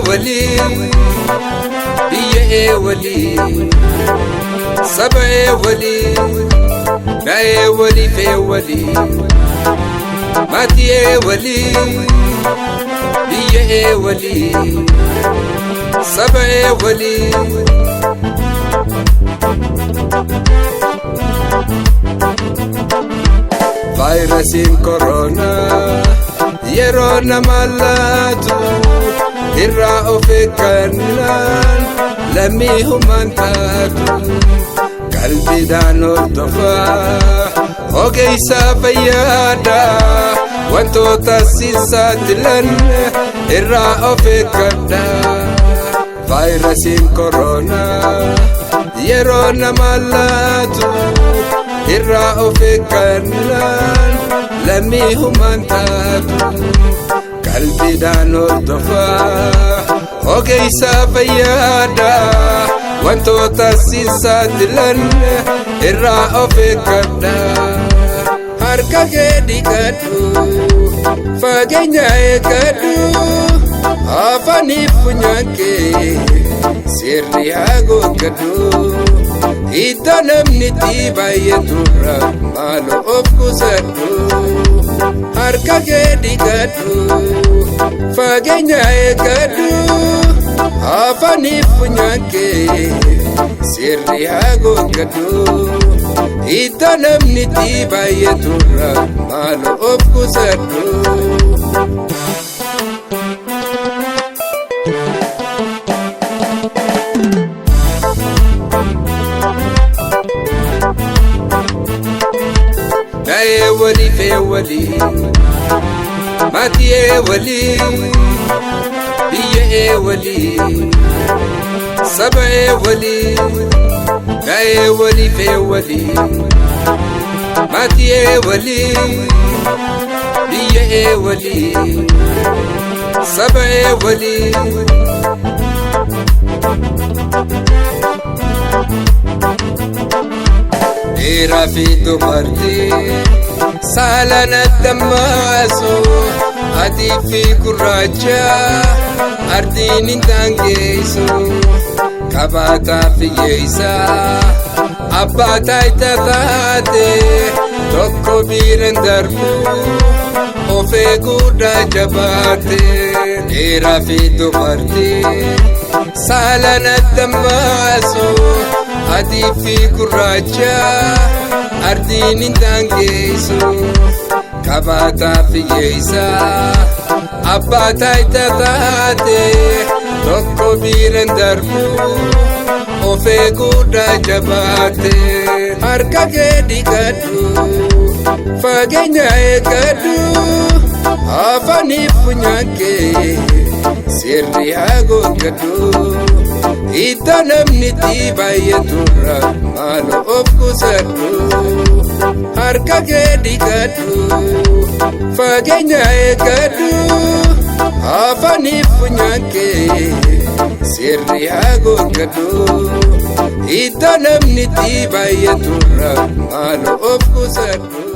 wali biye wali sabe wali nae wali fe wali matiye wali biye wali sabe wali virusin corona yerona malatu irra ofekanan lami humantatu qalbi danor tofa ogeysa fayyada wanto tasisatilan irra ofekada virusin corona yerona malatu irra ofekanan lami humantatu qalbi danor tofa ogeysa fayyada wanto tasisatilan irra ofekada harka gedikadu fagenya ekadu afani funyake sirri hagokadu itanamni tibayetura malo ofkusadu harka gedikadu fagenya ekadu afani funyake sirri hagokadu itanamni tibayetura malo ofkusadu nae wali fe wali matiye wali biye wali sabe wali nae wali fe wali matiye wali biye wali sabe wali era fito marti salana tamaso adi fi kuraja ardini tangeso kabata fiyesa abata itate tokko biren darbu ofe guda jabate era fito marti salana tamaso adi fi kuraja ardini tangeso kabata fiyesa abata itate tokko biren darbu ofe guda jabate harka gedikadu fagenya ekadu afani funyake sirri hagokadu itanamni tibayetura malo ofkusadu harka gedikadu fagenya ekadu afani funyake sirri hagokadu itanamni tibayetura malo ofkusadu